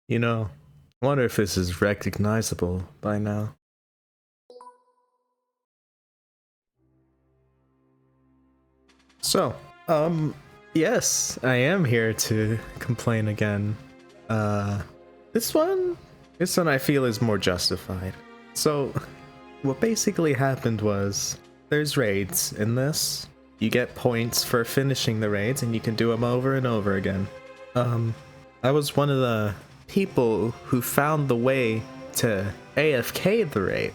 I wonder if this is recognizable by now. So, yes, I am here to complain again. Uh, this one, I feel is more justified. So, what basically happened was, there's raids in this. You get points for finishing the raids, and you can do them over and over again. I was one of the people who found the way to AFK the raid.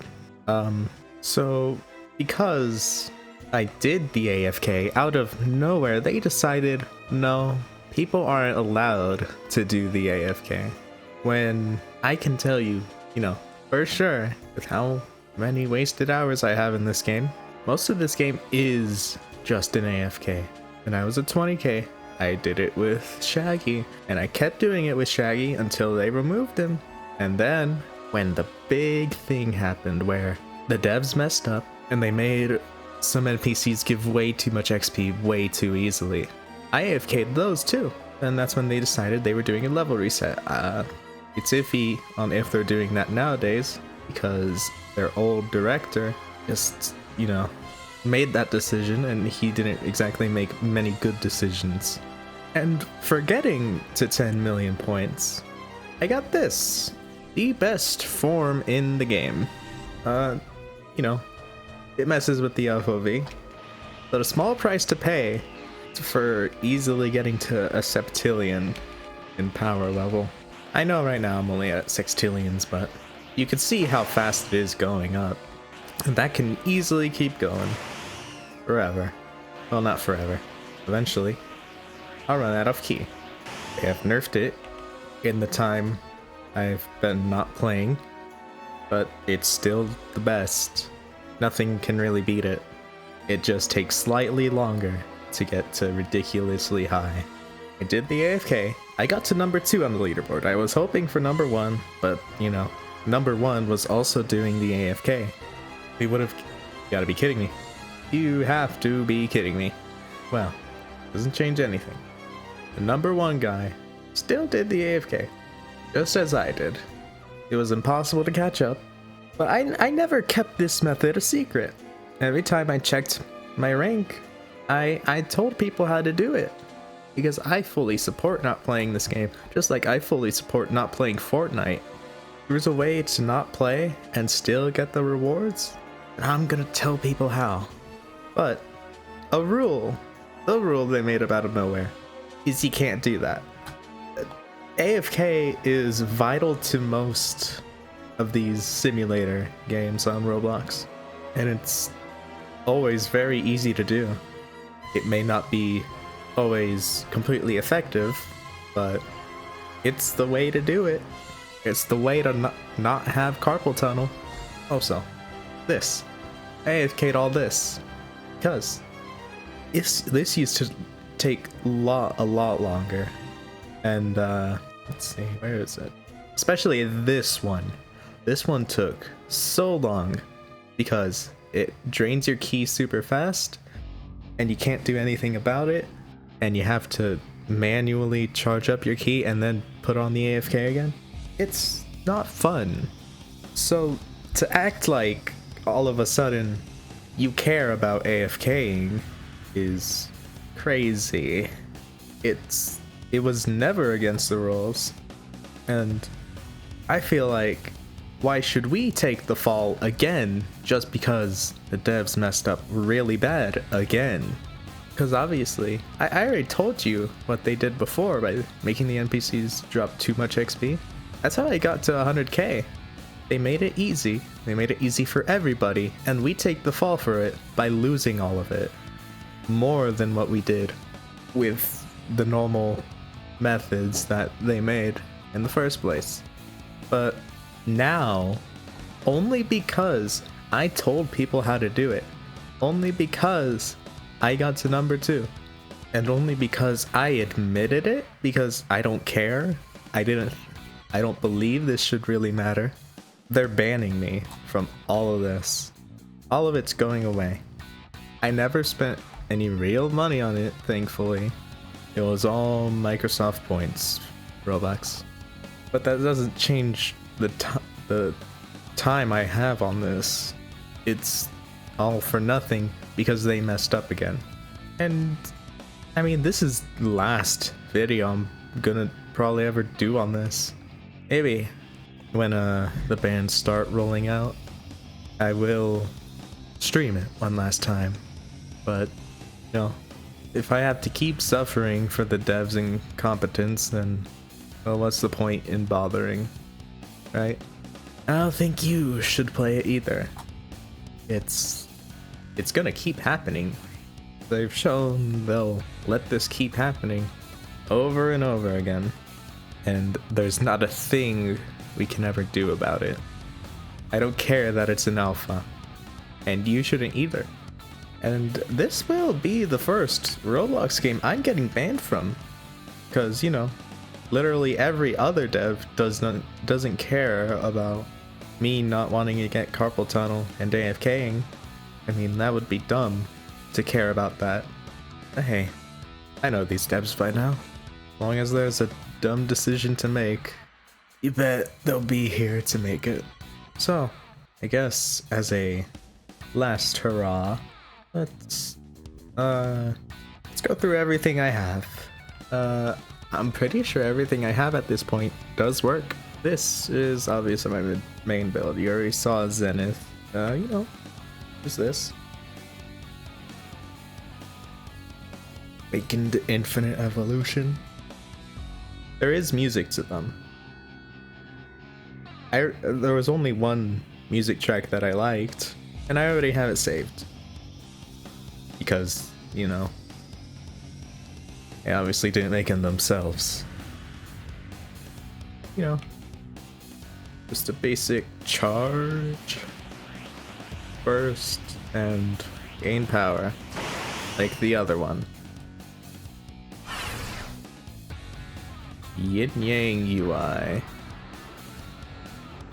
So because I did the AFK out of nowhere, they decided no, people aren't allowed to do the AFK. When I can tell you, for sure, with how many wasted hours I have in this game, most of this game is just an AFK. When I was at 20k, I did it with Shaggy, and I kept doing it with Shaggy until they removed him. And then, when the big thing happened where the devs messed up and they made some NPCs give way too much XP way too easily, I AFK'd those too. And that's when they decided they were doing a level reset. It's iffy on if they're doing that nowadays, because their old director just, made that decision, and he didn't exactly make many good decisions. And for getting to 10 million points, I got this. The best form in the game. It messes with the FOV, but a small price to pay for easily getting to a septillion in power level. I know right now I'm only at sextillions, but you can see how fast it is going up. And that can easily keep going. Forever. Well, not forever. Eventually, I'll run out of ki. They have nerfed it in the time I've been not playing, but it's still the best. Nothing can really beat it. It just takes slightly longer to get to ridiculously high. I did the AFK. I got to number 2 on the leaderboard. I was hoping for number 1, but, number 1 was also doing the AFK. We would have... You gotta be kidding me. You have to be kidding me. Well, doesn't change anything. The number 1 guy still did the AFK, just as I did. It was impossible to catch up, but I never kept this method a secret. Every time I checked my rank, I told people how to do it, because I fully support not playing this game, just like I fully support not playing Fortnite. There's a way to not play and still get the rewards, and I'm gonna tell people how. But the rule they made up out of nowhere is you can't do that. AFK is vital to most of these simulator games on Roblox, and it's always very easy to do. It may not be always completely effective, but it's the way to do it. It's the way to not have carpal tunnel. Also, this. I AFK'd all this because this used to take a lot longer. And let's see, where is it? Especially this one. This one took so long because it drains your ki super fast and you can't do anything about it, and you have to manually charge up your ki and then put on the AFK again. It's not fun. So to act like all of a sudden you care about AFKing is crazy. It was never against the rules, and I feel like, why should we take the fall again just because the devs messed up really bad again? Because obviously, I already told you what they did before by making the NPCs drop too much XP. That's how I got to 100k. They made it easy. They made it easy for everybody, and we take the fall for it by losing all of it. More than what we did with the normal methods that they made in the first place. But now, only because I told people how to do it, only because I got to number 2, and only because I admitted it, because I don't care, I don't believe this should really matter, they're banning me from all of this. All of it's going away. I never spent any real money on it, thankfully. It was all Microsoft points, Robux. But that doesn't change the time I have on this. It's all for nothing because they messed up again. And I mean, this is the last video I'm gonna probably ever do on this. Maybe when the bands start rolling out, I will stream it one last time. But you know, if I have to keep suffering for the devs' incompetence, then well, what's the point in bothering, right? I don't think you should play it either. It's gonna keep happening. They've shown they'll let this keep happening over and over again, and there's not a thing we can ever do about it. I don't care that it's an alpha, and you shouldn't either. And this will be the first Roblox game I'm getting banned from, because you know, literally every other dev doesn't care about me not wanting to get carpal tunnel and AFKing. I mean, that would be dumb to care about that. But hey, I know these devs by now. As long as there's a dumb decision to make, you bet they'll be here to make it. So, I guess as a last hurrah, let's go through everything I have. I'm pretty sure everything I have at this point does work. This is obviously my main build. You already saw Zenith. You know, who's this? Awakened Infinite Evolution. There is music to them. There was only one music track that I liked, and I already have it saved. Because, you know, they obviously didn't make them themselves. You know, just a basic charge, burst, and gain power, like the other one. Yin Yang UI.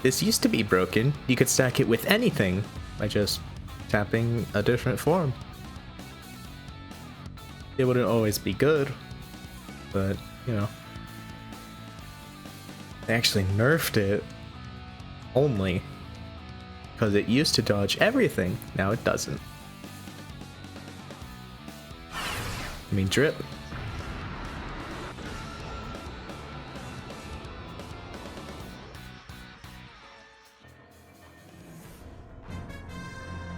This used to be broken. You could stack it with anything by just tapping a different form. It wouldn't always be good, but you know, they actually nerfed it only because it used to dodge everything. Now it doesn't. I mean, drip.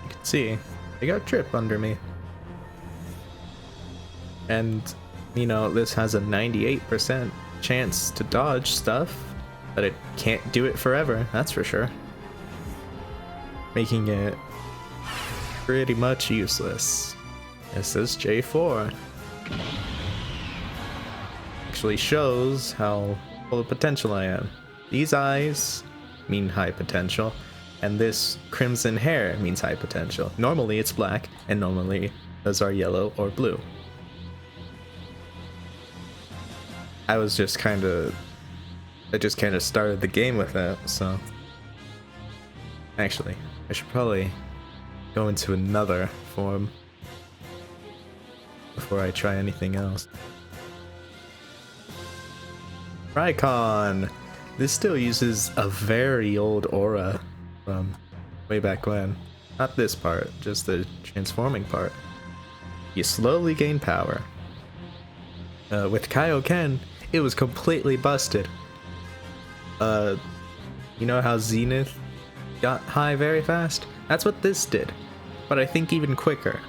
You can see I got drip under me. And, you know, this has a 98% chance to dodge stuff, but it can't do it forever, that's for sure. Making it pretty much useless. This is J4. Actually shows how full of potential I am. These eyes mean high potential, and this crimson hair means high potential. Normally it's black, and normally those are yellow or blue. I just kind of started the game with that, so actually I should probably go into another form before I try anything else. Rykon! This still uses a very old aura from way back when. Not this part, just the transforming part. You slowly gain power. With Kaioken, it was completely busted. You know how Zenith got high very fast? That's what this did, but I think even quicker.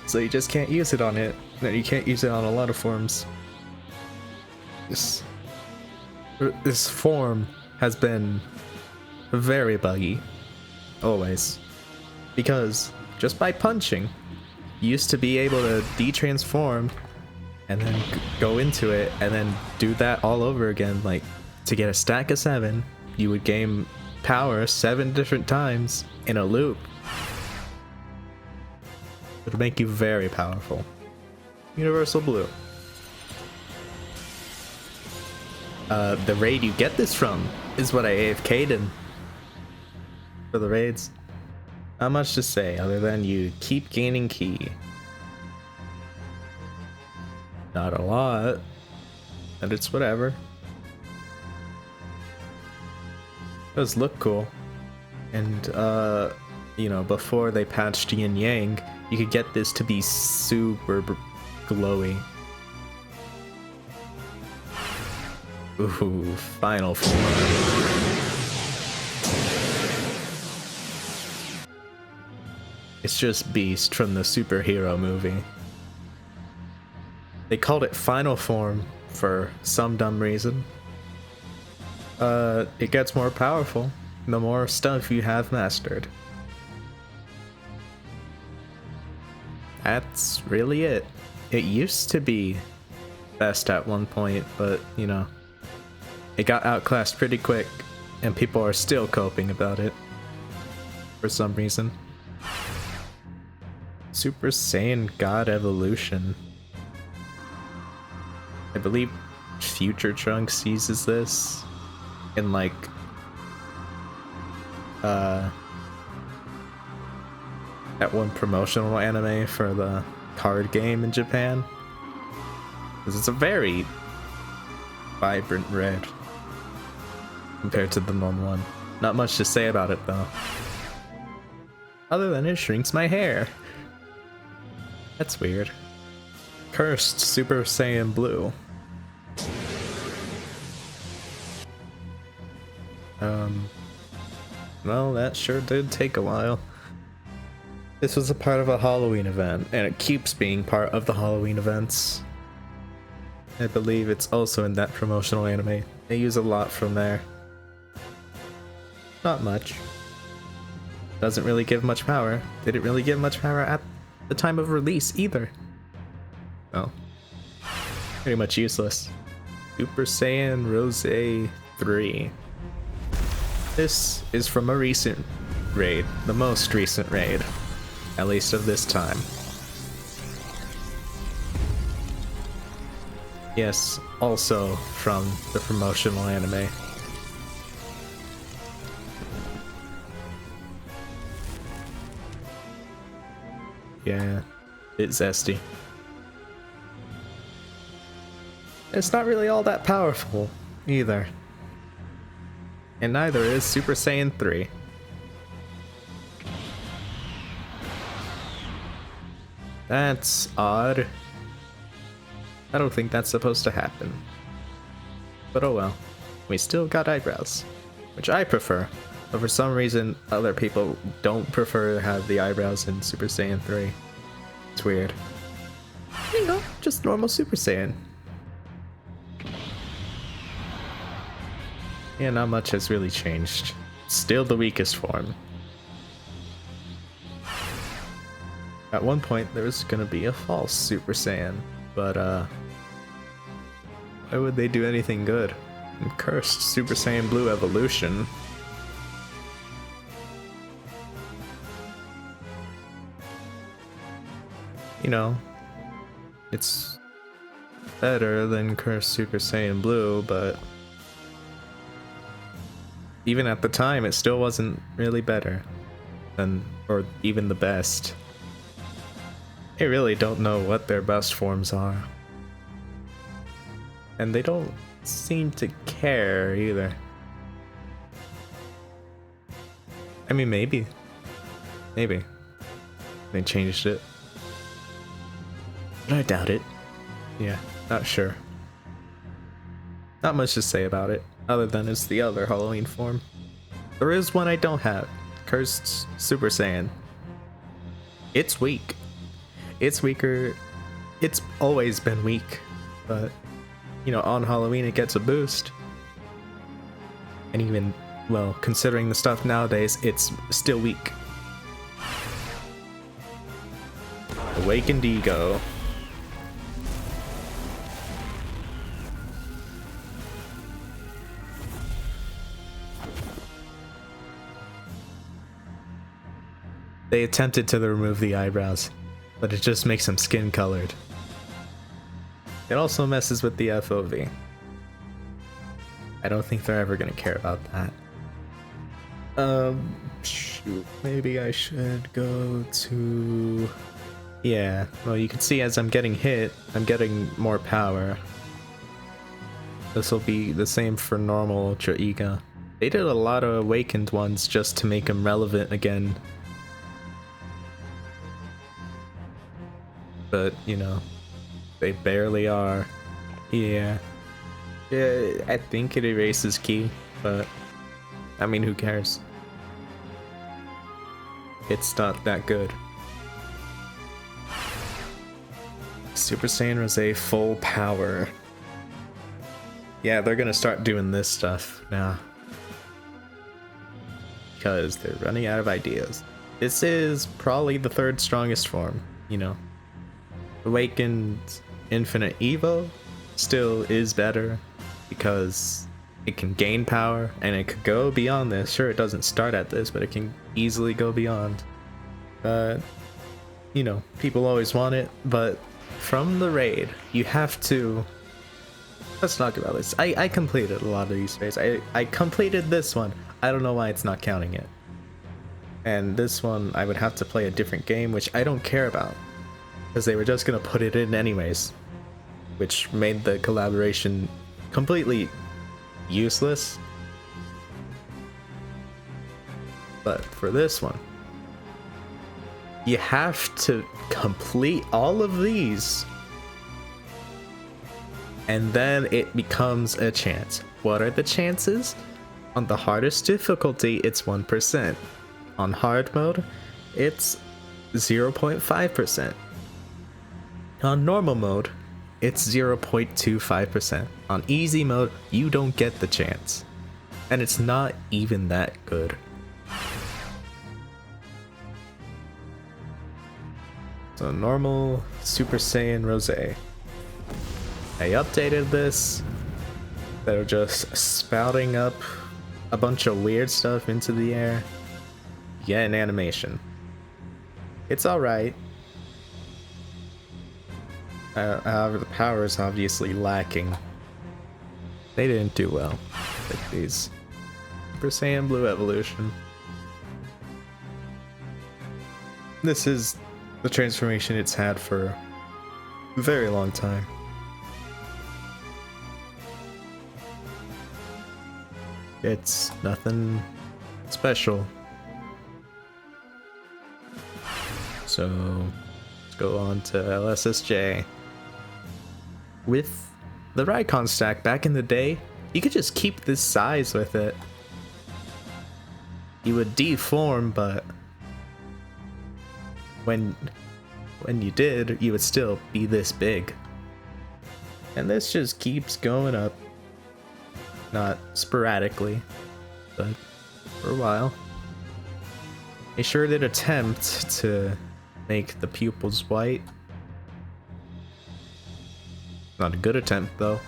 So you just can't use it on it. No, you can't use it on a lot of forms. This form has been very buggy, always, because just by punching, you used to be able to de-transform and then go into it and then do that all over again. Like, to get a stack of 7, you would gain power 7 different times in a loop. It would make you very powerful. Universal Blue. The raid you get this from is what I AFK'd in for the raids. Not much to say other than you keep gaining ki. Not a lot. and it's whatever. It does look cool. And, you know, before they patched Yin Yang, you could get this to be super glowy. Ooh, final form. It's just Beast from the superhero movie. They called it final form for some dumb reason. It gets more powerful the more stuff you have mastered. That's really it. It used to be best at one point, but you know, it got outclassed pretty quick, and people are still coping about it for some reason. Super Saiyan God Evolution. I believe Future Trunks uses this in like that one promotional anime for the card game in Japan. Because it's a very vibrant red compared to the normal one. Not much to say about it though. Other than it shrinks my hair. That's weird. Cursed Super Saiyan Blue. Well, that sure did take a while. This was a part of a Halloween event, and it keeps being part of the Halloween events. I believe it's also in that promotional anime. They use a lot from there. Not much. Doesn't really give much power. Didn't really give much power at the time of release either. Well, pretty much useless. Super Saiyan Rose 3. This is from a recent raid, the most recent raid, at least of this time. Yes, also from the promotional anime. Yeah, it's zesty. It's not really all that powerful either. And neither is Super Saiyan 3. That's odd. I don't think that's supposed to happen. But oh well. We still got eyebrows. Which I prefer. But for some reason, other people don't prefer to have the eyebrows in Super Saiyan 3. It's weird. You know, just normal Super Saiyan. Yeah, not much has really changed. Still the weakest form. At one point, there was gonna be a false Super Saiyan, but why would they do anything good? And cursed Super Saiyan Blue Evolution. You know, it's better than cursed Super Saiyan Blue, but even at the time, it still wasn't really better than, or even the best. They really don't know what their best forms are. And they don't seem to care either. I mean, maybe. Maybe. They changed it. But I doubt it. Yeah, not sure. Not much to say about it, other than it's the other Halloween form. There is one I don't have. Cursed Super Saiyan. It's weak. It's weaker. It's always been weak. But, you know, on Halloween it gets a boost. And even, well, considering the stuff nowadays, it's still weak. Awakened Ego. They attempted to remove the eyebrows, but it just makes them skin colored. It also messes with the FOV. I don't think they're ever gonna care about that. Shoot, maybe I should go to... Yeah, well, you can see as I'm getting hit, I'm getting more power. This will be the same for normal Ultra Ega. They did a lot of awakened ones just to make them relevant again. But, you know, they barely are. Yeah. Yeah, I think it erases Ki, but I mean, who cares? It's not that good. Super Saiyan Rosé full power. Yeah, they're gonna start doing this stuff now. Because they're running out of ideas. This is probably the third strongest form, you know. Awakened Infinite Evo still is better because it can gain power and it could go beyond this. Sure, it doesn't start at this, but it can easily go beyond. You know, people always want it, but from the raid, you have to... Let's talk about this. I completed a lot of these raids. I completed this one. I don't know why it's not counting it. And this one, I would have to play a different game, which I don't care about. Because they were just gonna put it in anyways. Which made the collaboration completely useless. But for this one, you have to complete all of these. And then it becomes a chance. What are the chances? On the hardest difficulty, it's 1%. On hard mode, it's 0.5%. On normal mode, it's 0.25%. On easy mode, you don't get the chance. And it's not even that good. So normal Super Saiyan Rosé. I updated this. They're just spouting up a bunch of weird stuff into the air. You get an animation. It's alright. However, the power is obviously lacking. They didn't do well with these. Super Saiyan Blue Evolution. This is the transformation it's had for a very long time. It's nothing special. So let's go on to LSSJ. With the Raycon stack back in the day, you could just keep this size with it. You would deform, but when you did, you would still be this big. And this just keeps going up. Not sporadically, but for a while. They sure did attempt to make the pupils white. Not a good attempt though.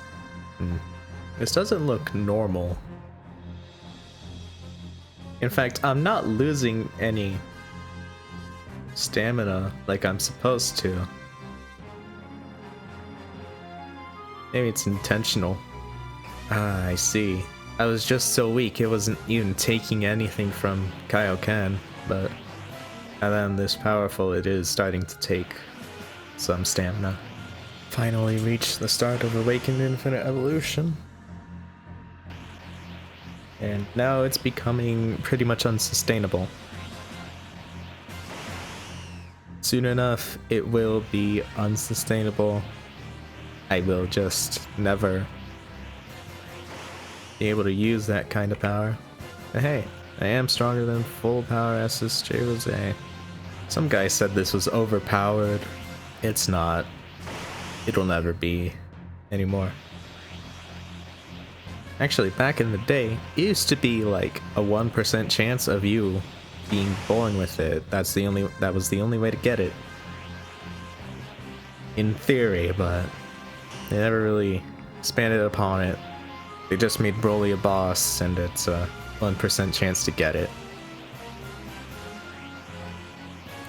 This doesn't look normal. In fact, I'm not losing any stamina like I'm supposed to. Maybe it's intentional. Ah, I see. I was just so weak it wasn't even taking anything from Kaioken, but now that I'm this powerful, it is starting to take some stamina. Finally reached the start of Awakened Infinite Evolution. And now it's becoming pretty much unsustainable. Soon enough, it will be unsustainable. I will just never be able to use that kind of power. But hey, I am stronger than full power SSJ Rosé. Some guy said this was overpowered. It's not. It'll never be anymore. Actually, back in the day, it used to be like a 1% chance of you being born with it. That was the only way to get it. In theory, but they never really expanded upon it. They just made Broly a boss, and it's a 1% chance to get it.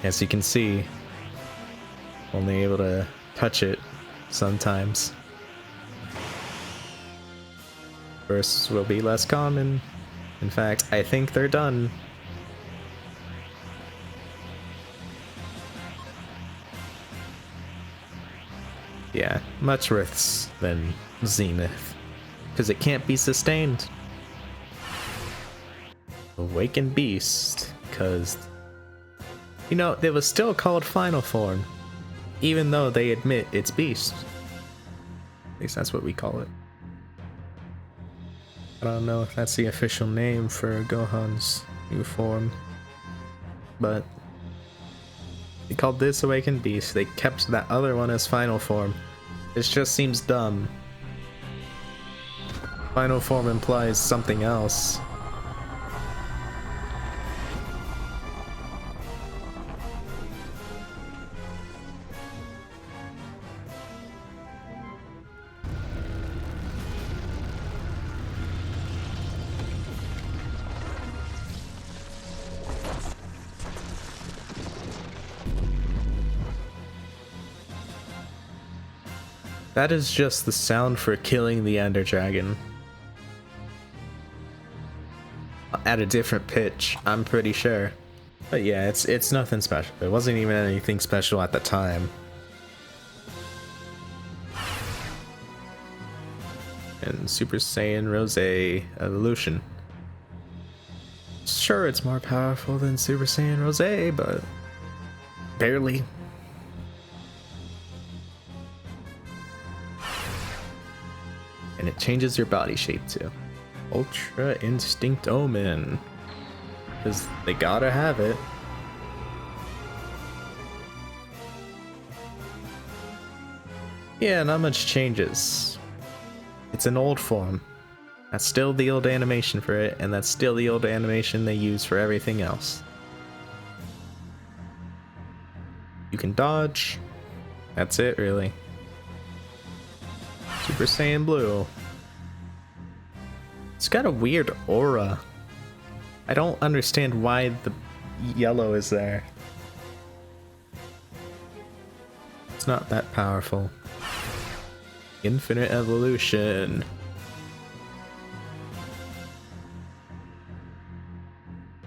As you can see, only able to touch it sometimes. Bursts will be less common. In fact, I think they're done. Yeah, much worse than Zenith. because it can't be sustained. Awakened Beast, because, you know, it was still called Final Form, even though they admit it's Beast. At least that's what we call it. I don't know if that's the official name for Gohan's new form, but they called this Awakened Beast. They kept that other one as Final Form. This just seems dumb. Final Form implies something else. That is just the sound for killing the Ender Dragon. At a different pitch, I'm pretty sure. But yeah, it's nothing special. It wasn't even anything special at the time. And Super Saiyan Rose Evolution. Sure, it's more powerful than Super Saiyan Rose, but barely. And it changes your body shape too. Ultra Instinct Omen. Because they gotta have it. Yeah, not much changes. It's an old form. That's still the old animation for it, and that's still the old animation they use for everything else. You can dodge. That's it, really. Super Saiyan Blue. It's got a weird aura. I don't understand why the yellow is there. It's not that powerful. Infinite Evolution.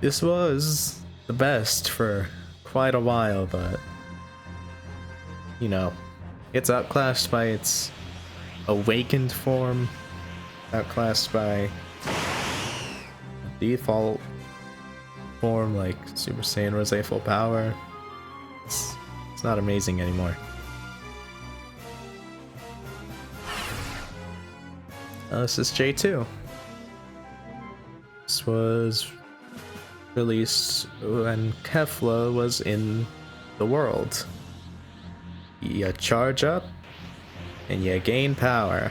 This was the best for quite a while, but you know, it's outclassed by its awakened form, outclassed by default form like Super Saiyan Rose Full Power. It's not amazing anymore. This is J2. This was released when Kefla was in the world. You charge up and you gain power.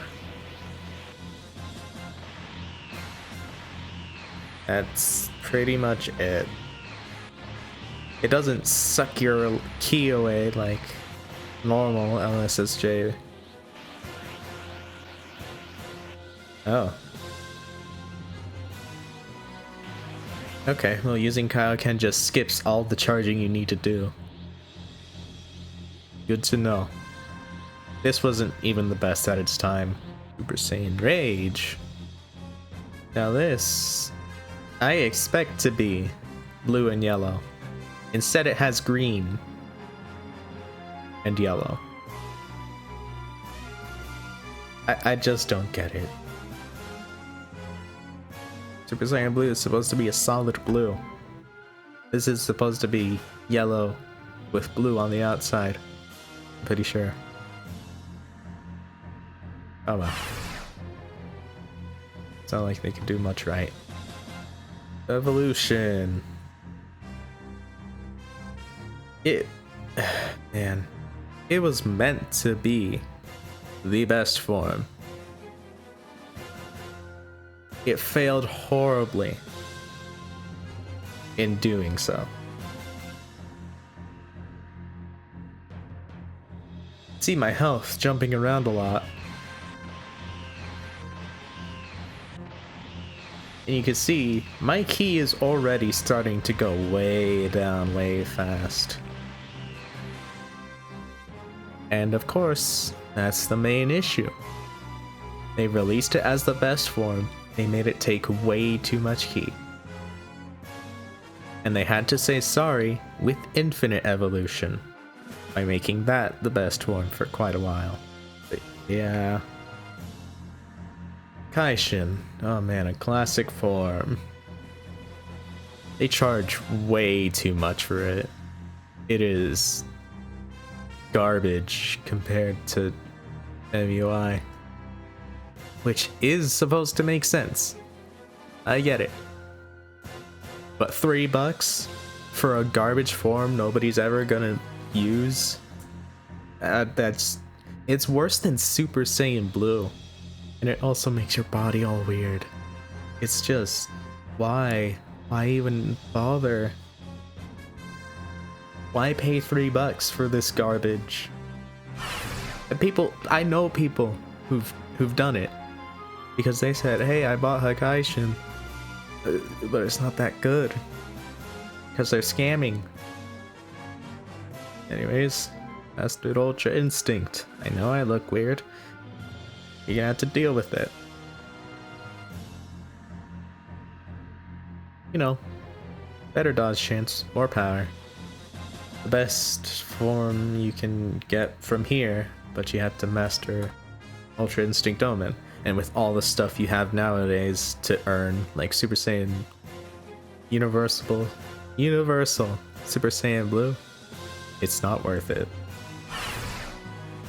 That's pretty much it. It doesn't suck your ki away like normal LSSJ. Oh. Okay, well, using Kaioken just skips all the charging you need to do. Good to know. This wasn't even the best at its time. Super Saiyan Rage. Now this, I expect to be blue and yellow. Instead it has green and yellow. I just don't get it. Super Saiyan Blue is supposed to be a solid blue. This is supposed to be yellow with blue on the outside. I'm pretty sure. Oh well. It's not like they can do much right. Evolution. Man, it was meant to be the best form. It failed horribly in doing so. See my health jumping around a lot. And you can see my ki is already starting to go way down way fast. And of course, that's the main issue. They released it as the best form. They made it take way too much ki. And they had to say sorry with Infinite Evolution by making that the best form for quite a while. But yeah. Kaishin. Oh man, a classic form. They charge way too much for it. It is garbage compared to MUI. Which is supposed to make sense. I get it. But $3 for a garbage form nobody's ever gonna use? It's worse than Super Saiyan Blue. And it also makes your body all weird. It's just, why? Why even bother? Why pay $3 for this garbage? And I know people who've done it. Because they said, hey, I bought Hakaishin, but it's not that good. Because they're scamming. Anyways, Mastered Ultra Instinct. I know I look weird. You're gonna have to deal with it. You know, better dodge chance, more power. The best form you can get from here, but you have to master Ultra Instinct Omen. And with all the stuff you have nowadays to earn, like Super Saiyan Universal Super Saiyan Blue, it's not worth it.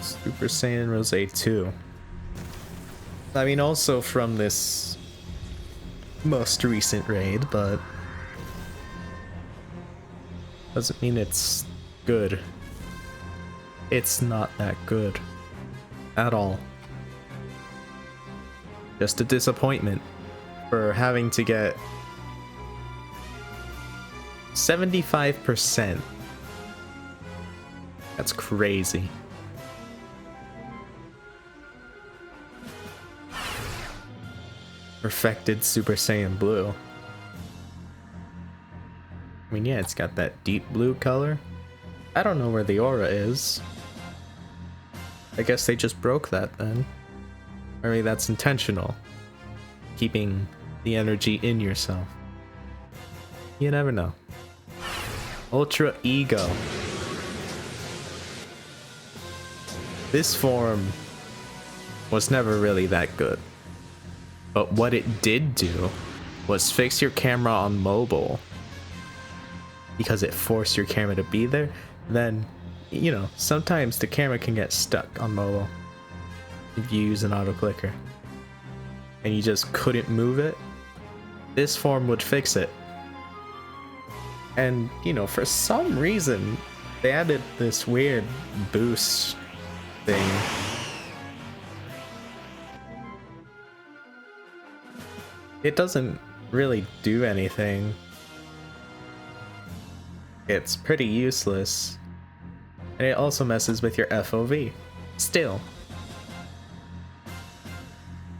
Super Saiyan Rose 2. I mean, also from this most recent raid, but doesn't mean it's good. It's not that good at all. Just a disappointment for having to get 75%. That's crazy. Perfected Super Saiyan Blue. I mean, yeah, it's got that deep blue color. I don't know where the aura is. I guess they just broke that then. Or maybe that's intentional. Keeping the energy in yourself. You never know. Ultra Ego. This form was never really that good. But what it did do was fix your camera on mobile. Because it forced your camera to be there. Then, you know, sometimes the camera can get stuck on mobile if you use an auto clicker and you just couldn't move it. This form would fix it. And, you know, for some reason they added this weird boost thing. It doesn't really do anything. It's pretty useless. And it also messes with your FOV. Still.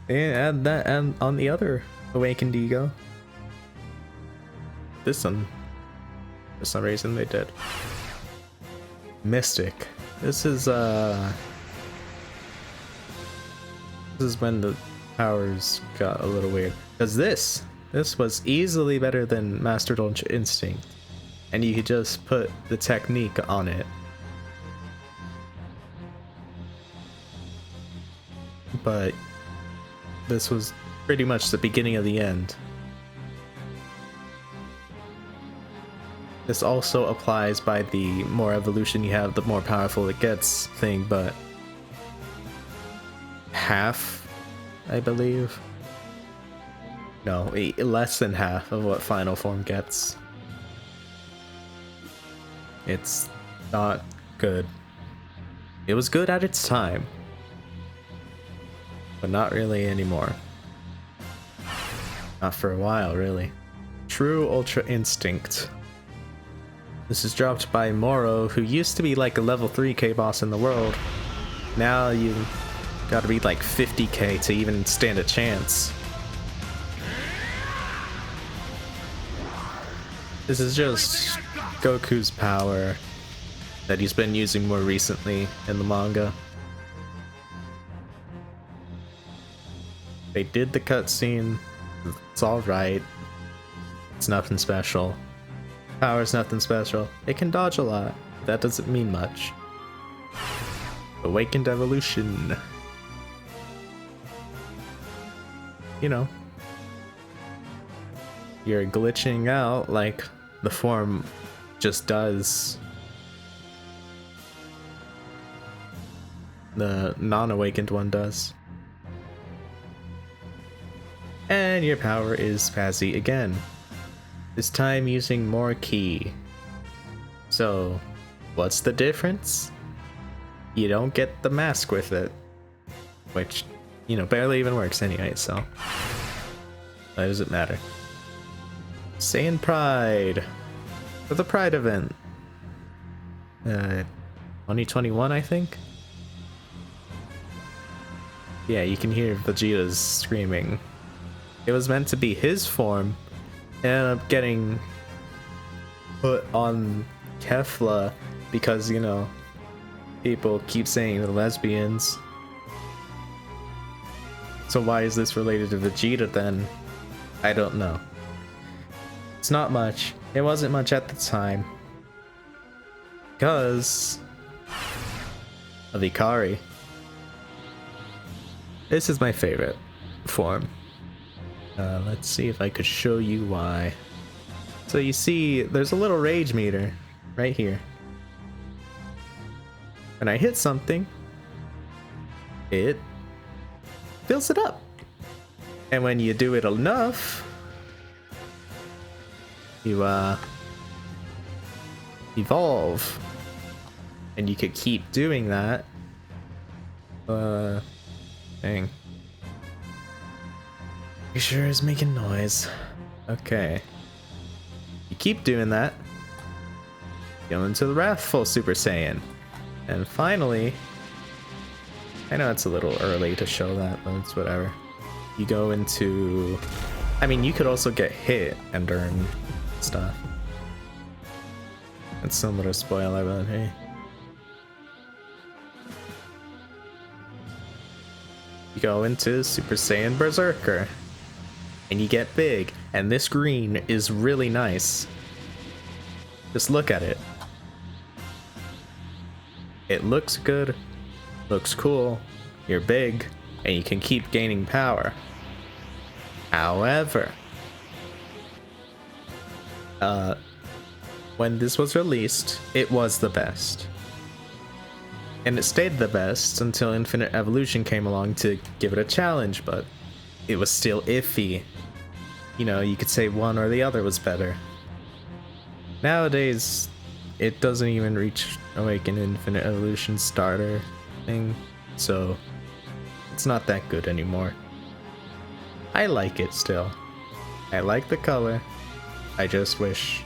And add that and on the other Awakened Ego. This one, for some reason they did. Mystic. This is when the powers got a little weird. Because this was easily better than Mastered Ultra Instinct. And you could just put the technique on it. But this was pretty much the beginning of the end. This also applies by the more evolution you have, the more powerful it gets thing, but half, I believe. No, less than half of what final form gets. It's not good. It was good at its time, but not really anymore. Not for a while, really. True Ultra Instinct. This is dropped by Moro, who used to be like a level 3k boss in the world. Now you gotta be like 50k to even stand a chance. This is just Goku's power that he's been using more recently in the manga. They did the cutscene. It's alright. It's nothing special. Power's nothing special. It can dodge a lot. That doesn't mean much. Awakened Evolution. you know, you're glitching out like the form just does. The non-awakened one does. And your power is Pazzy again. This time using more ki. So, what's the difference? You don't get the mask with it. Which, you know, barely even works anyway, so. Why does it matter? Saiyan Pride. For the Pride event. 2021, I think? Yeah, you can hear Vegeta's screaming. It was meant to be his form, and ended up getting put on Kefla because, you know, people keep saying the lesbians. So why is this related to Vegeta then? I don't know. It's not much. It wasn't much at the time. Because of Ikari. This is my favorite form. Let's see if I could show you why. So you see, there's a little rage meter right here. When I hit something, it fills it up. And when you do it enough, you evolve. And you could keep doing that. Dang. He sure is making noise. Okay. You keep doing that. Go into the Wrathful Super Saiyan. And finally, I know it's a little early to show that, but it's whatever. You go into... I mean, you could also get hit and earn stuff. That's somewhat a spoiler, but hey. You go into Super Saiyan Berserker. And you get big. And this green is really nice. Just look at it. It looks good. Looks cool. You're big. And you can keep gaining power. However, when this was released, it was the best. And it stayed the best until Infinite Evolution came along to give it a challenge, but it was still iffy. You know, you could say one or the other was better. Nowadays, it doesn't even reach Awaken Infinite Evolution starter thing, so it's not that good anymore. I like it still. I like the color. I just wish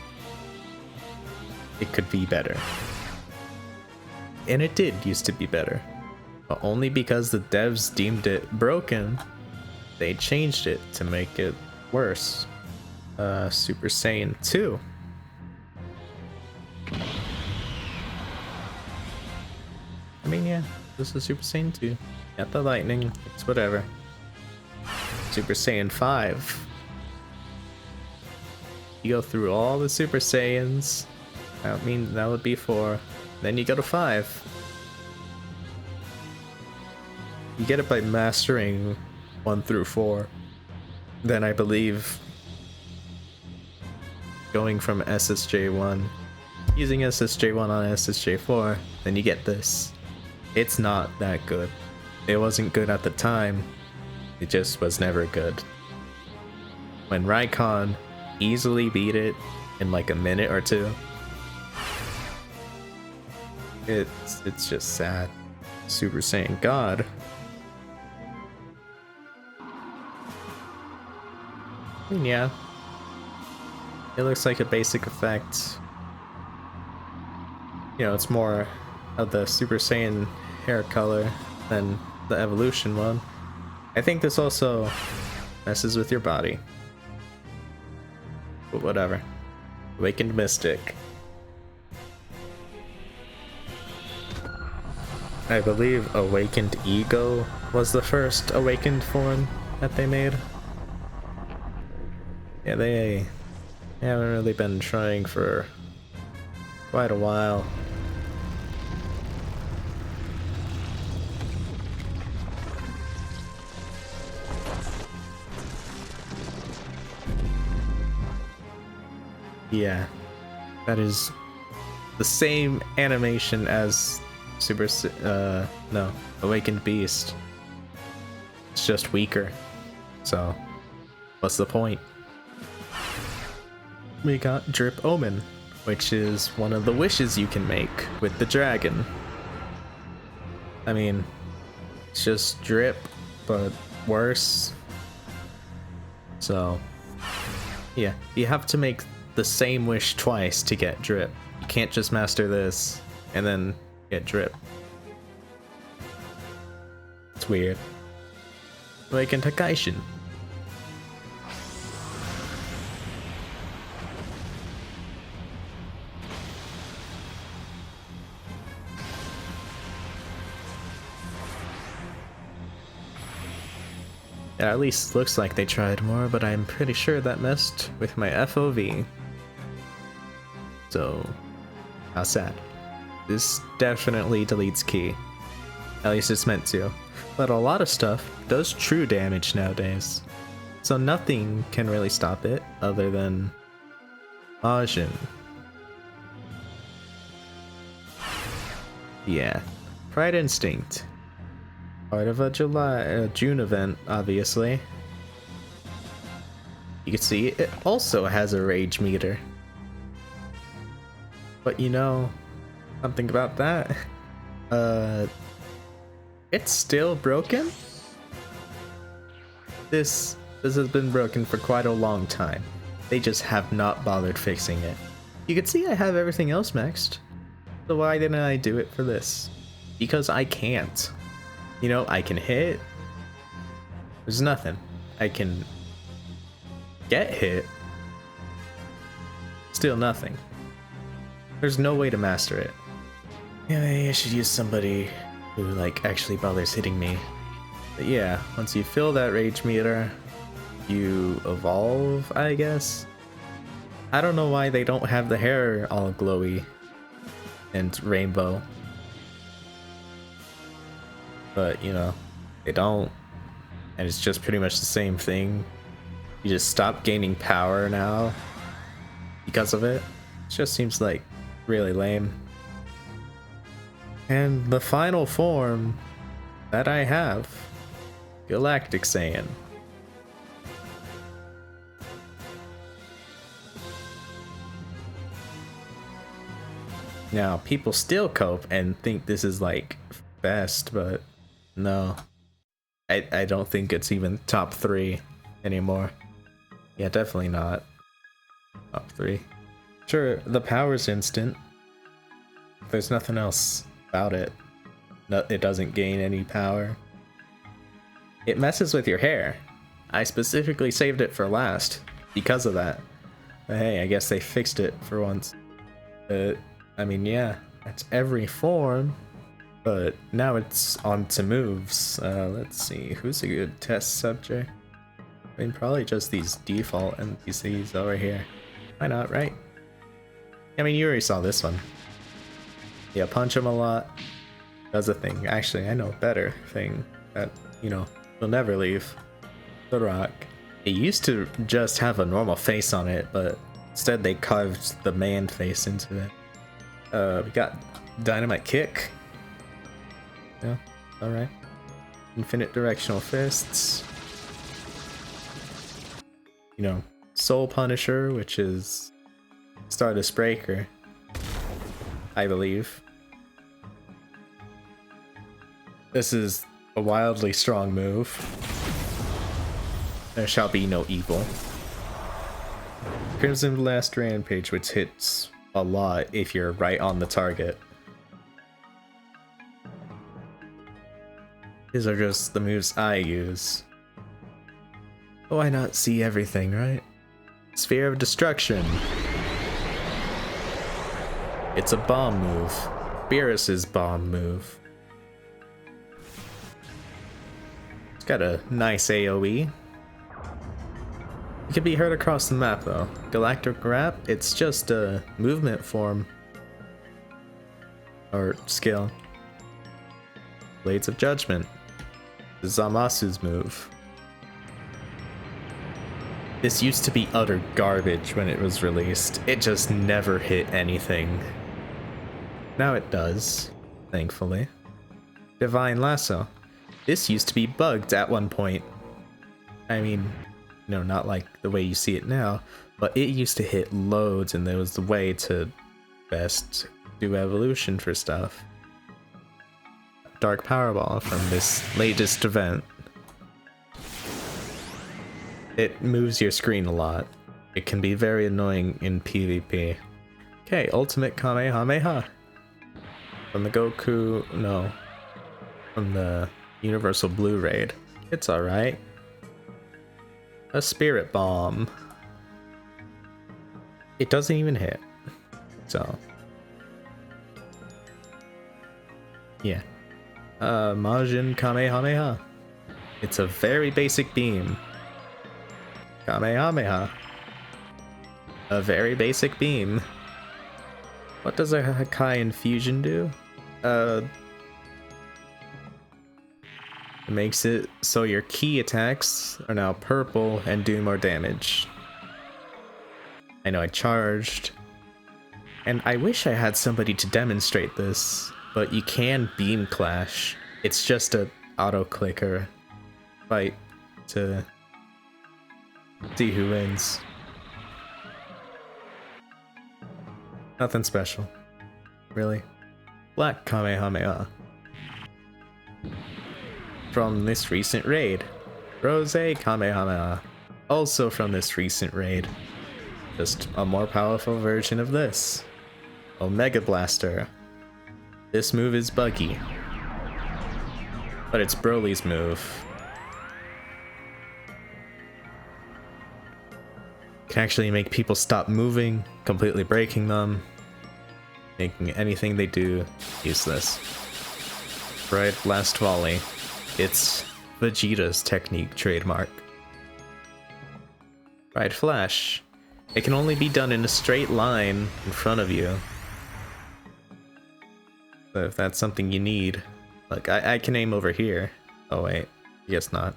it could be better. And it did used to be better, but only because the devs deemed it broken, they changed it to make it worse. Super Saiyan 2. I mean, yeah, this is Super Saiyan 2. Got the lightning, it's whatever. Super Saiyan 5. You go through all the Super Saiyans. I mean, that would be 4. Then you go to 5. You get it by mastering 1 through 4. Then I believe going from SSJ1, using SSJ1 on SSJ4, then you get this. It's not that good. It wasn't good at the time. It just was never good. When Raikon easily beat it in like a minute or two, it's just sad. Super Saiyan God. I mean, yeah. It looks like a basic effect. You know, it's more of the Super Saiyan hair color than the evolution one. I think this also messes with your body. But whatever. Awakened Mystic. I believe Awakened Ego was the first awakened form that they made. Yeah, they haven't really been trying for quite a while. Yeah, that is the same animation as no, Awakened Beast. It's just weaker. So, what's the point? We got Drip Omen, which is one of the wishes you can make with the dragon. I mean, it's just drip, but worse. So, yeah, you have to make the same wish twice to get drip. You can't just master this and then get drip. It's weird. Awakened Hakaishin. It at least looks like they tried more, but I'm pretty sure that messed with my FOV. So, how sad. This definitely deletes key. At least it's meant to. But a lot of stuff does true damage nowadays. So nothing can really stop it other than Majin. Yeah. Pride Instinct. Part of a June event, obviously. You can see it also has a rage meter. But you know, something about that. It's still broken? This has been broken for quite a long time. They just have not bothered fixing it. You can see I have everything else maxed. So why didn't I do it for this? Because I can't. You know, I can hit. There's nothing. I can get hit. Still nothing. There's no way to master it. Yeah, maybe I should use somebody who, like, actually bothers hitting me. But yeah, once you fill that rage meter, you evolve, I guess? I don't know why they don't have the hair all glowy and rainbow. But, you know, they don't. And it's just pretty much the same thing. You just stop gaining power now because of it. It just seems like really lame. And the final form that I have, Galactic Saiyan. Now, people still cope and think this is like best, but no. I don't think it's even top 3 anymore. Yeah, definitely not top 3. Sure, the power's instant. There's nothing else about it. No, it doesn't gain any power. It messes with your hair. I specifically saved it for last because of that. But hey, I guess they fixed it for once. I mean, yeah, that's every form. But now it's on to moves. Let's see, who's a good test subject? I mean, probably just these default NPCs over here. Why not, right? I mean, you already saw this one. Yeah, punch him a lot. Does a thing. Actually, I know a better thing that, you know, will never leave. The Rock. It used to just have a normal face on it, but instead they carved the man face into it. We got Dynamite Kick. Yeah, alright. Infinite Directional Fists. You know, Soul Punisher, which is Stardust Breaker, I believe. This is a wildly strong move. There shall be no evil. Crimson Blast Rampage, which hits a lot if you're right on the target. These are just the moves I use. Why not see everything, right? Sphere of Destruction. It's a bomb move. Beerus's bomb move. It's got a nice AoE. It can be heard across the map though. Galactic Wrap, it's just a movement form. Or skill. Blades of Judgment. Zamasu's move. This used to be utter garbage when it was released. It just never hit anything. Now it does, thankfully. Divine Lasso. This used to be bugged at one point. I mean, not like the way you see it now, but it used to hit loads and there was the way to best do evolution for stuff. Dark Powerball from this latest event. It moves your screen a lot. It can be very annoying in PvP. Okay, Ultimate Kamehameha. From the Goku... no. From the Universal Blue Raid. It's alright. A Spirit Bomb. It doesn't even hit. So... yeah. Majin Kamehameha. It's a very basic beam. Kamehameha. A very basic beam. What does a Hakai Infusion do? It makes it so your key attacks are now purple and do more damage. I know I charged. And I wish I had somebody to demonstrate this, but you can beam clash. It's just a auto clicker fight to see who wins. Nothing special. Really. Black Kamehameha. From this recent raid. Rose Kamehameha. Also from this recent raid. Just a more powerful version of this. Omega Blaster. This move is buggy. But it's Broly's move. Can actually make people stop moving, completely breaking them, making anything they do useless. Right, Blast Volley. It's Vegeta's technique trademark. Right, Flash. It can only be done in a straight line in front of you. So if that's something you need, like I can aim over here. Oh wait, I guess not.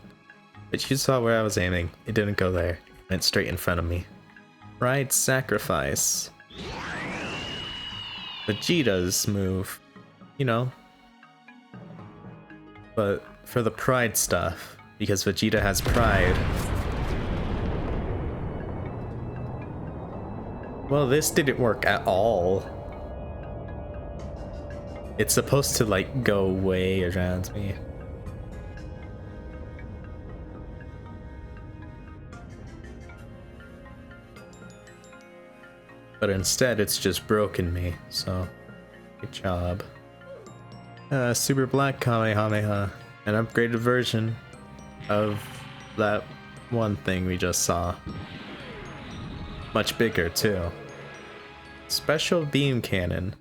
But you saw where I was aiming. It didn't go there. It went straight in front of me. Right, Sacrifice. Vegeta's move. But for the pride stuff, because Vegeta has pride. Well, this didn't work at all. It's supposed to like go way around me. But instead it's just broken me, so good job. Super Black Kamehameha, an upgraded version of that one thing we just saw. Much bigger too. Special Beam Cannon.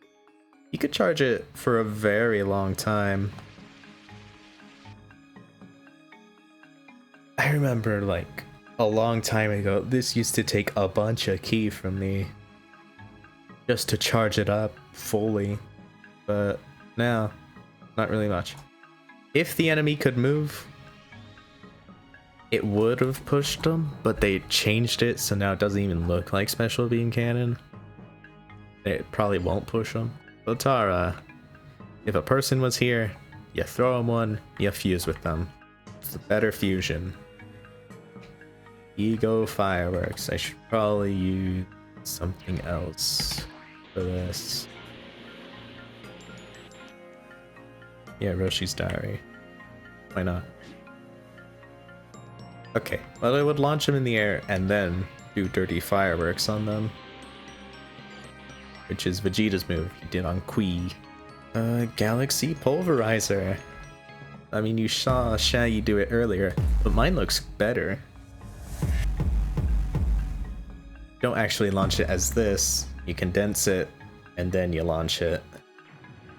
You could charge it for a very long time. I remember like a long time ago, this used to take a bunch of ki from me just to charge it up fully, but now, not really much. If the enemy could move, it would have pushed them, but they changed it so now it doesn't even look like Special Beam Cannon. It probably won't push them. Lotara, if a person was here, you throw them one, you fuse with them. It's a better fusion. Ego Fireworks. I should probably use something else for this. Yeah, Roshi's Diary. Why not? Okay, well I would launch them in the air and then do dirty fireworks on them. Which is Vegeta's move he did on Qui. Galaxy Pulverizer. I mean, you saw Shaggy do it earlier, but mine looks better. Don't actually launch it as this. You condense it, and then you launch it.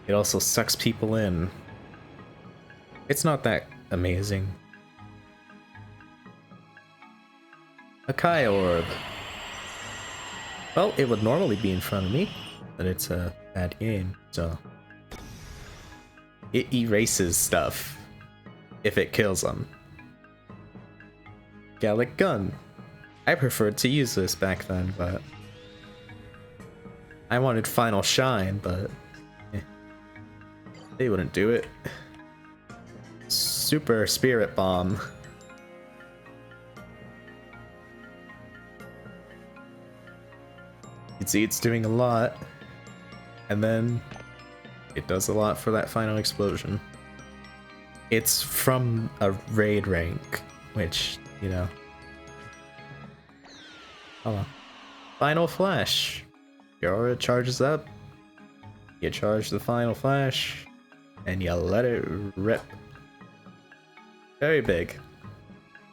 It also sucks people in. It's not that amazing. A Kai Orb. Well, it would normally be in front of me, but it's a bad game, so... It erases stuff if it kills them. Gallic Gun. I preferred to use this back then, but I wanted Final Shine, but they wouldn't do it. Super Spirit Bomb. You can see it's doing a lot, and then it does a lot for that final explosion. It's from a raid rank, which, you know. Oh, Final Flash. Your aura charges up. You charge the Final Flash, and you let it rip. Very big.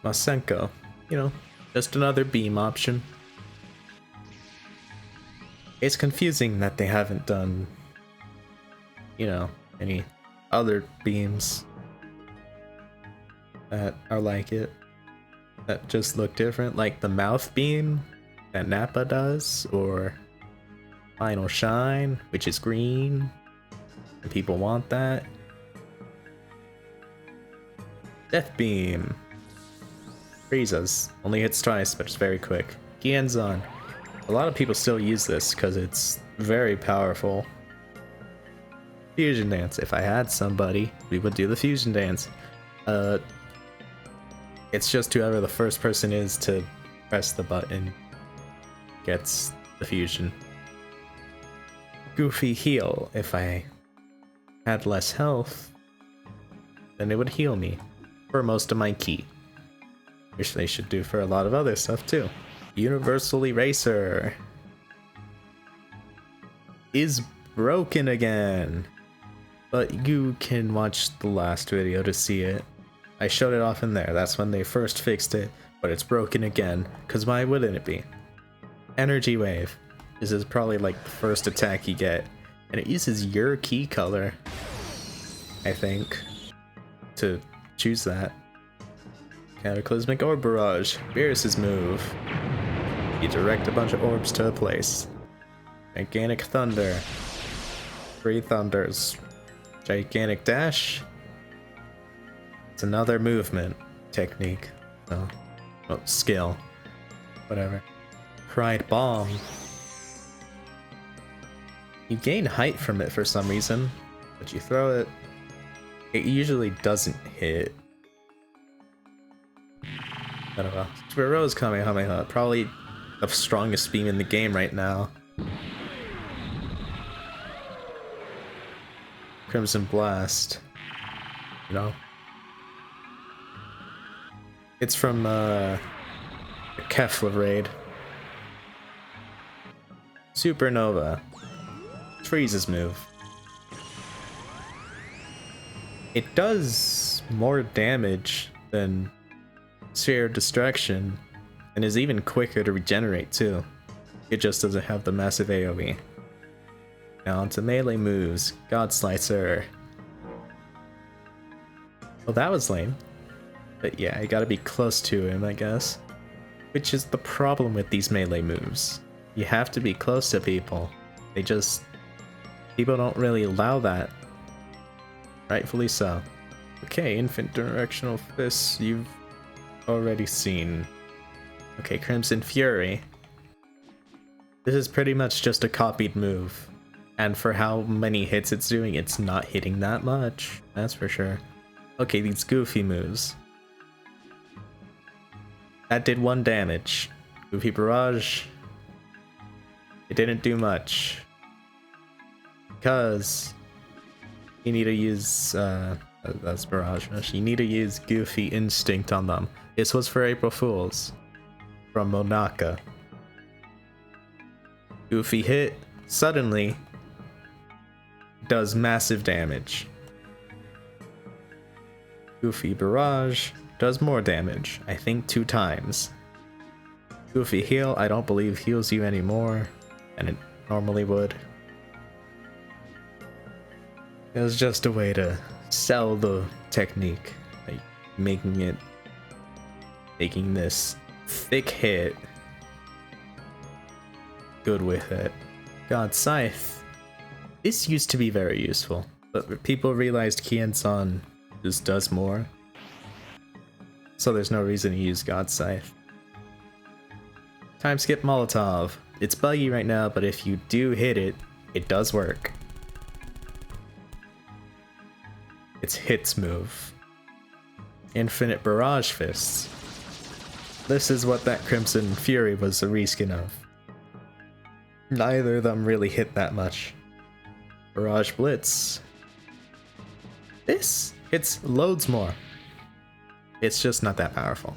Masenko. You know, just another beam option. It's confusing that they haven't done, you know, any other beams that are like it, that just look different, like the mouth beam that Nappa does, or Final Shine, which is green, and people want that. Death Beam. Frieza's only hits twice, but it's very quick. Gienzan. A lot of people still use this because it's very powerful. Fusion Dance. If I had somebody, we would do the Fusion Dance. It's just whoever the first person is to press the button gets the fusion. Goofy Heal. If I had less health, then it would heal me for most of my ki. Which they should do for a lot of other stuff too. Universal Eraser is broken again, but you can watch the last video to see it. I showed it off in there. That's when they first fixed it, but it's broken again, because why wouldn't it be? Energy Wave. This is probably like the first attack you get, and it uses your key color, I think, to choose that. Cataclysmic Orb Barrage. Beerus's move. You direct a bunch of orbs to a place. Gigantic Thunder. 3 thunders. Gigantic Dash. It's another movement technique. Oh, skill. Whatever. Pride Bomb. You gain height from it for some reason, but you throw it. It usually doesn't hit. I don't know. Super Rose Kamehameha. Probably the strongest beam in the game right now. Crimson Blast. You know? It's from the Kefla raid. Supernova. Frieza's move. It does more damage than Sphere of Destruction, and is even quicker to regenerate too. It just doesn't have the massive AoE. Now onto melee moves. God Slicer. Well, that was lame. But yeah, you gotta be close to him, I guess. Which is the problem with these melee moves. You have to be close to people. People don't really allow that. Rightfully so. Okay, Infant Directional Fists, you've already seen. Okay, Crimson Fury. This is pretty much just a copied move. And for how many hits it's doing, it's not hitting that much. That's for sure. Okay, these goofy moves. That did 1 damage. Goofy Barrage. It didn't do much. Because you need to use that's Barrage Rush. You need to use Goofy Instinct on them. This was for April Fools. From Monaka. Goofy hit, suddenly does massive damage. Goofy Barrage does more damage, I think 2 times. Goofy Heal, I don't believe heals you anymore, and it normally would. It was just a way to sell the technique, like making this thick hit good with it. God Scythe. This used to be very useful, but people realized Kian-san just does more. So there's no reason to use God Scythe. Time skip Molotov. It's buggy right now, but if you do hit it, it does work. It's Hit's move. Infinite Barrage Fists. This is what that Crimson Fury was a reskin of. Neither of them really hit that much. Barrage Blitz. This hits loads more. It's just not that powerful.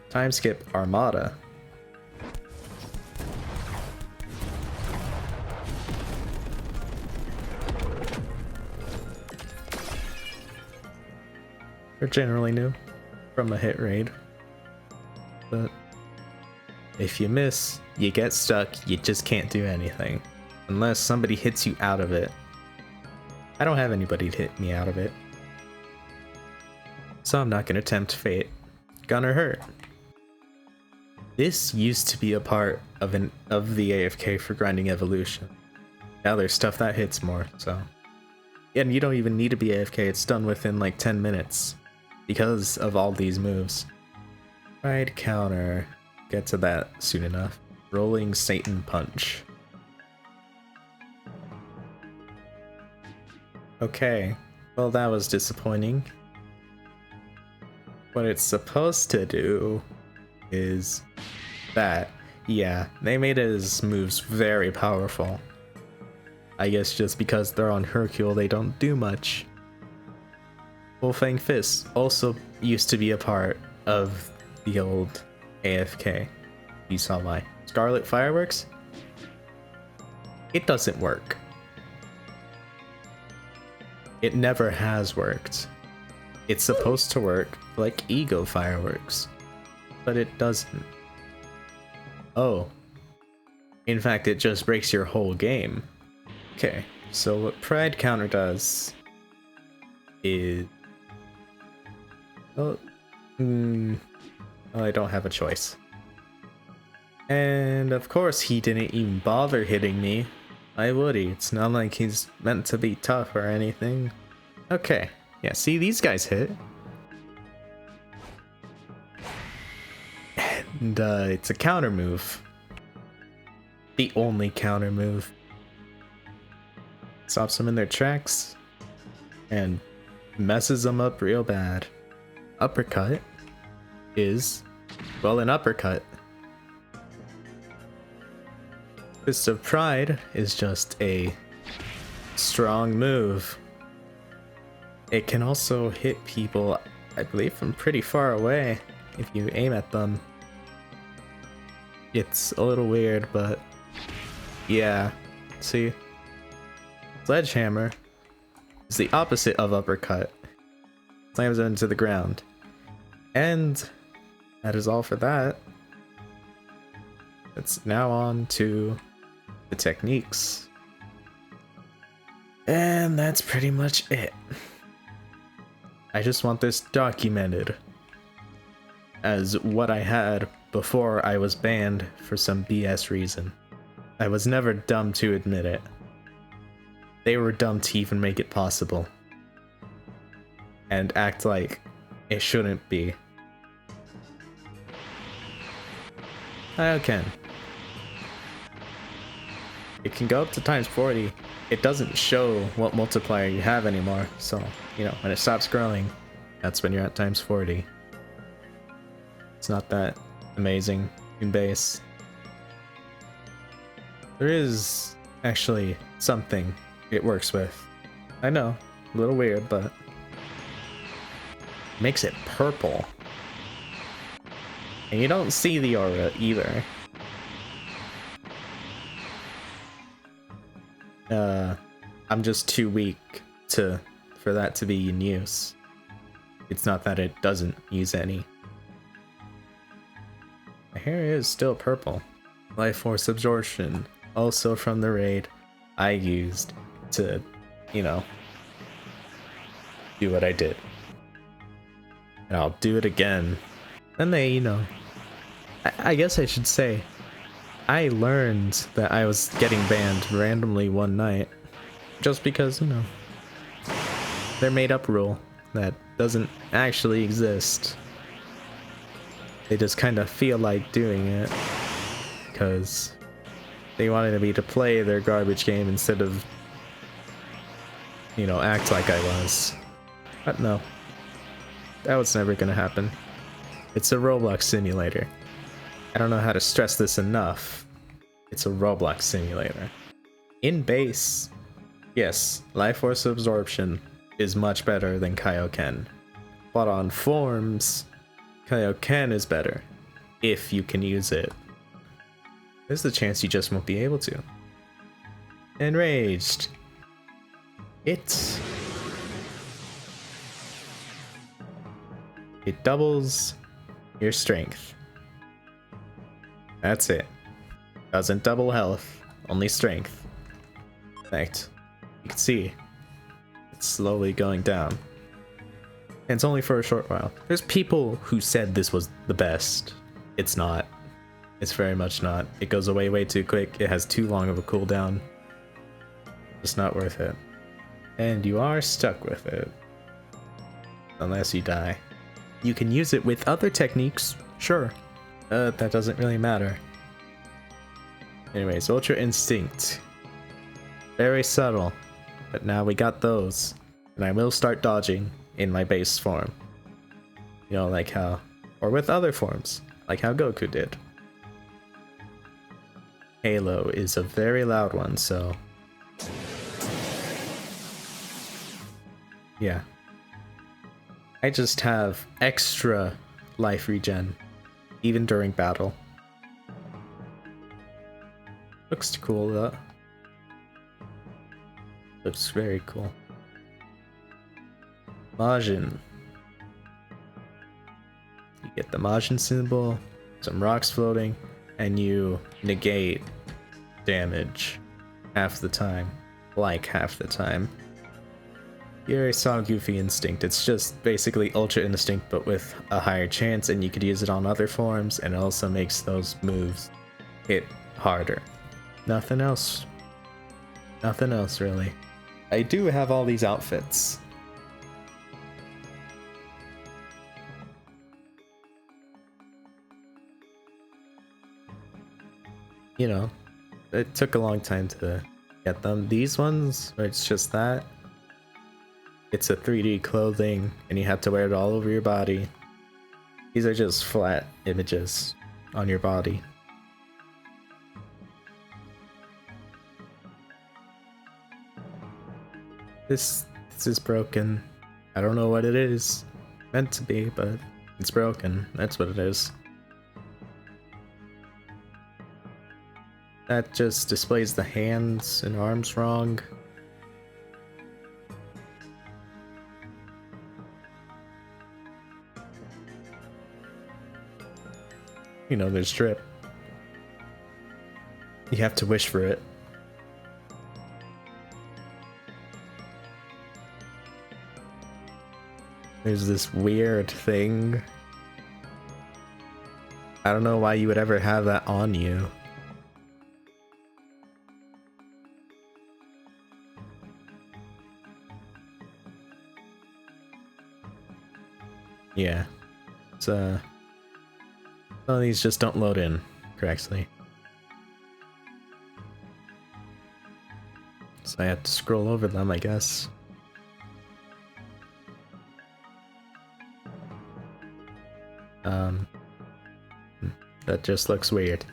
Time skip Armada. They're generally new from a hit raid, but if you miss, you get stuck, you just can't do anything unless somebody hits you out of it. I don't have anybody to hit me out of it, so I'm not gonna tempt fate. Gonna hurt. This used to be a part of the AFK for grinding evolution. Now there's stuff that hits more, so. And you don't even need to be AFK, it's done within like 10 minutes. Because of all these moves. Pride counter. Get to that soon enough. Rolling Satan Punch. Okay. Well, that was disappointing. What it's supposed to do is that. Yeah, they made his moves very powerful. I guess just because they're on Hercule, they don't do much. Wolfang Fist also used to be a part of the old AFK. You saw why. Scarlet Fireworks? It doesn't work. It never has worked. It's supposed to work like Ego Fireworks, but it doesn't. Oh. In fact, it just breaks your whole game. Okay, so what Pride Counter does is... Oh, I don't have a choice. And of course he didn't even bother hitting me. Why would he? It's not like he's meant to be tough or anything. Okay, yeah, see, these guys hit. And it's a counter move. The only counter move. Stops them in their tracks and messes them up real bad. Uppercut is, well, an uppercut. Fist of Pride is just a strong move. It can also hit people, I believe, from pretty far away if you aim at them. It's a little weird, but yeah. See? Sledgehammer is the opposite of uppercut. Slams it into the ground. And that is all for that. It's now on to the techniques. And that's pretty much it. I just want this documented as what I had before I was banned for some BS reason. I was never dumb to admit it. They were dumb to even make it possible. And act like it shouldn't be. Okay. It can go up to times 40. It doesn't show what multiplier you have anymore, so, you know, when it stops growing, that's when you're at times 40. It's not that amazing in base. There is actually something it works with. I know, a little weird, but makes it purple. And you don't see the aura either. I'm just too weak for that to be in use. It's not that it doesn't use any. My hair is still purple. Life Force Absorption, also from the raid I used to, you know, do what I did. And I'll do it again. And they, you know, I guess I should say, I learned that I was getting banned randomly one night. Just because, you know, their made up rule that doesn't actually exist. They just kind of feel like doing it. because they wanted me to play their garbage game instead of, you know, act like I was. But no, that was never gonna happen. It's a Roblox simulator. I don't know how to stress this enough. It's a Roblox simulator. In base, yes, Life Force Absorption is much better than Kaioken. But on forms, Kaioken is better, if you can use it. There's the chance you just won't be able to. Enraged. It doubles your strength. That's it. Doesn't double health, only strength. In fact, you can see it's slowly going down. And it's only for a short while. There's people who said this was the best. It's not. It's very much not. It goes away way too quick. It has too long of a cooldown. It's not worth it. And you are stuck with it. Unless you die. You can use it with other techniques, sure. That doesn't really matter. Anyways, Ultra Instinct. Very subtle. But now we got those. And I will start dodging in my base form. You know, like how... Or with other forms. Like how Goku did. Halo is a very loud one, so... Yeah. I just have extra life regen, even during battle. Looks cool though. Looks very cool. Majin. You get the Majin symbol, some rocks floating, and you negate damage half the time. Like half the time. You already saw Goofy Instinct. It's just basically Ultra Instinct but with a higher chance, and you could use it on other forms, and it also makes those moves hit harder. Nothing else. Nothing else really. I do have all these outfits. You know, it took a long time to get them. These ones, where it's just that. It's a 3D clothing, and you have to wear it all over your body. These are just flat images on your body. This is broken. I don't know what it is. Meant to be, but it's broken. That's what it is. That just displays the hands and arms wrong. You know, there's drip. You have to wish for it. There's this weird thing. I don't know why you would ever have that on you. Yeah. It's some of these just don't load in correctly. So I have to scroll over them, I guess. That just looks weird.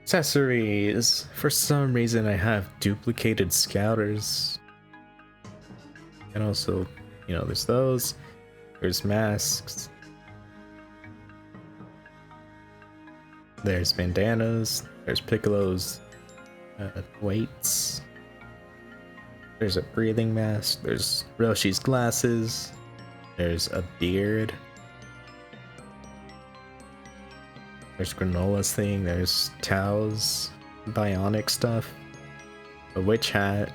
Accessories. For some reason I have duplicated scouters. And also, you know, there's those. There's masks. There's bandanas. There's Piccolo's weights. There's a breathing mask. There's Roshi's glasses. There's a beard. There's Granola's thing. There's Tao's bionic stuff. A witch hat.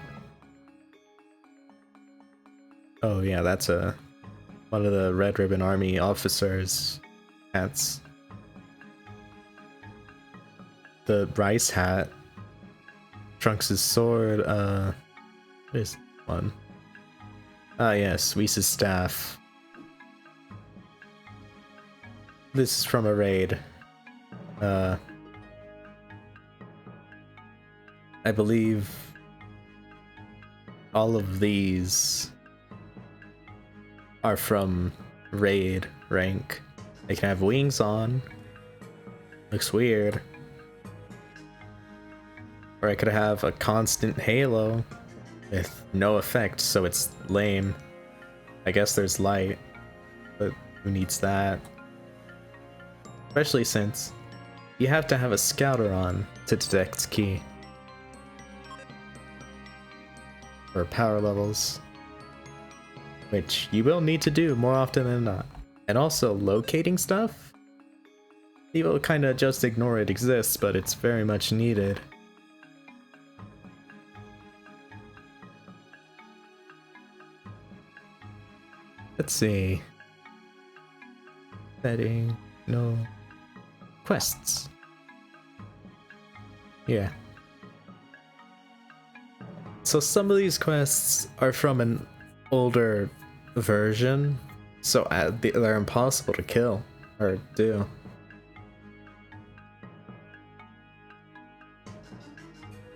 Oh yeah, that's one of the Red Ribbon Army officers' hats. The rice hat. Trunks' sword. What is one? Ah yes, Whis' staff. This is from a raid. I believe all of these are from raid rank. They can have wings on. Looks weird. Or I could have a constant halo with no effect, so it's lame. I guess there's light, but who needs that? Especially since you have to have a scouter on to detect key. Or power levels. Which you will need to do more often than not. And also locating stuff? People kind of just ignore it exists, but it's very much needed. Let's see. Setting, no. Quests. Yeah. So some of these quests are from an older version, so they're impossible to kill or do.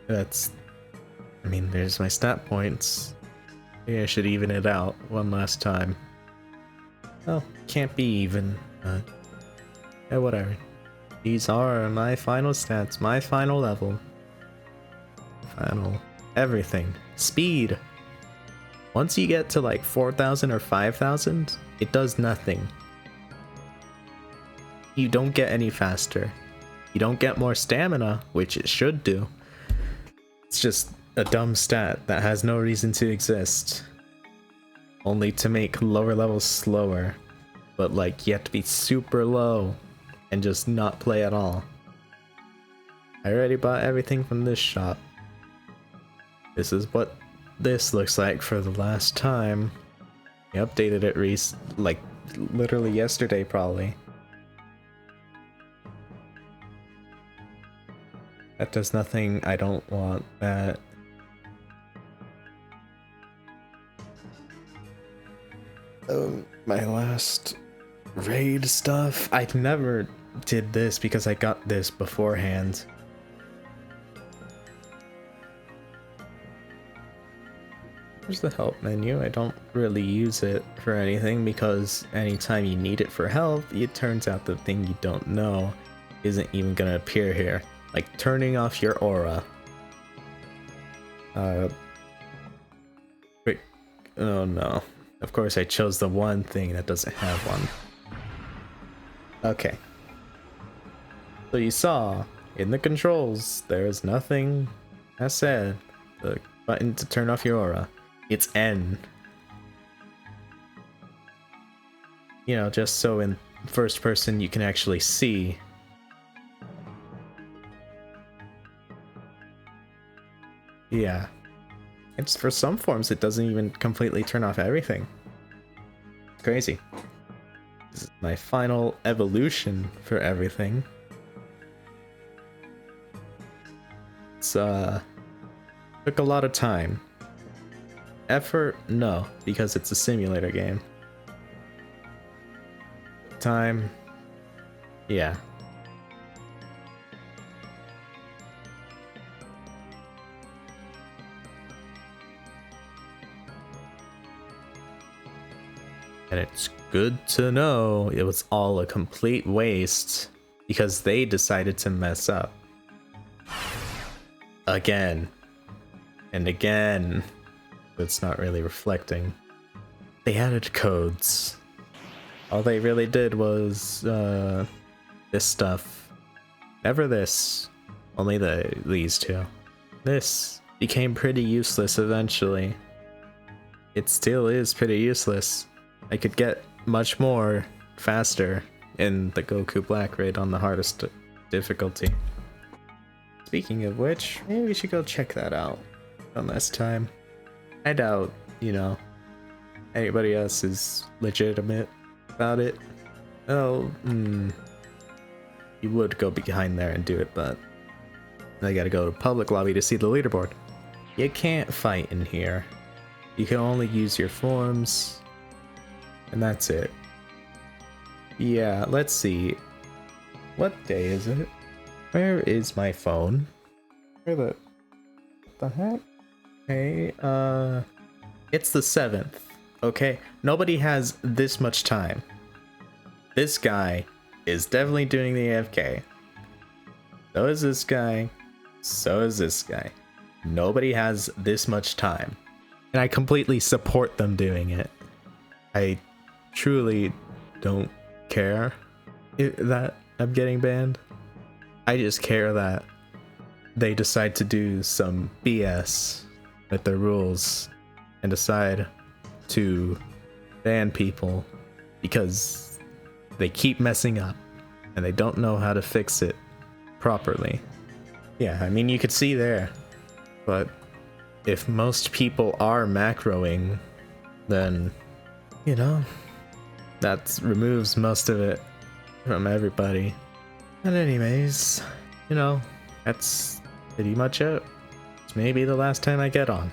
I mean, there's my stat points. Maybe I should even it out one last time. Oh, can't be even, but yeah, whatever. These are my final stats, my final level. Final everything. Speed. Once you get to like 4,000 or 5,000, it does nothing. You don't get any faster. You don't get more stamina, which it should do. It's just a dumb stat that has no reason to exist. Only to make lower levels slower. But like, you have to be super low and just not play at all. I already bought everything from this shop. This is what this looks like for the last time. I updated it like literally yesterday probably. That does nothing. I don't want that. My last raid stuff. I never did this because I got this beforehand. Here's the help menu. I don't really use it for anything because anytime you need it for help, it turns out the thing you don't know isn't even gonna appear here. Like turning off your aura. Wait. Oh no. Of course I chose the one thing that doesn't have one. Okay. So you saw, in the controls, there's nothing that said the button to turn off your aura. It's N. You know, just so in first person you can actually see. Yeah. It's for some forms it doesn't even completely turn off everything. It's crazy. This is my final evolution for everything. It's took a lot of time. Effort? No, because it's a simulator game. Time? Yeah. And it's good to know it was all a complete waste because they decided to mess up. Again. And again. It's not really reflecting. They added codes. All they really did was this stuff. Never this. Only these two. This became pretty useless eventually. It still is pretty useless. I could get much more faster in the Goku Black raid on the hardest difficulty. Speaking of which, maybe we should go check that out one last time. I doubt, you know, anybody else is legitimate about it. Oh, you would go behind there and do it, but I gotta go to public lobby to see the leaderboard. You can't fight in here. You can only use your forms, and that's it. Yeah, let's see. What day is it? Where is my phone? Where the... What the heck? Okay, it's the 7th. Okay, nobody has this much time. This guy is definitely doing the AFK. So is this guy. So is this guy. Nobody has this much time. And I completely support them doing it. I truly don't care that I'm getting banned. I just care that they decide to do some BS with their rules and decide to ban people because they keep messing up and they don't know how to fix it properly. Yeah, I mean, you could see there, but if most people are macroing, then, you know, that removes most of it from everybody. And anyways, you know, that's pretty much it. It's maybe the last time I get on.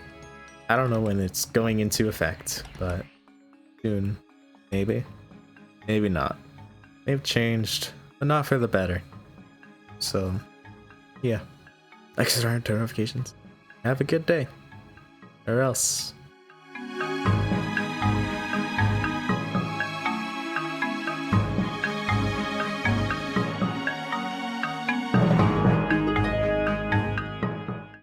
I don't know when it's going into effect, but soon. Maybe. Maybe not. They've changed, but not for the better. So, yeah. Like, turn notifications. Have a good day. Or else.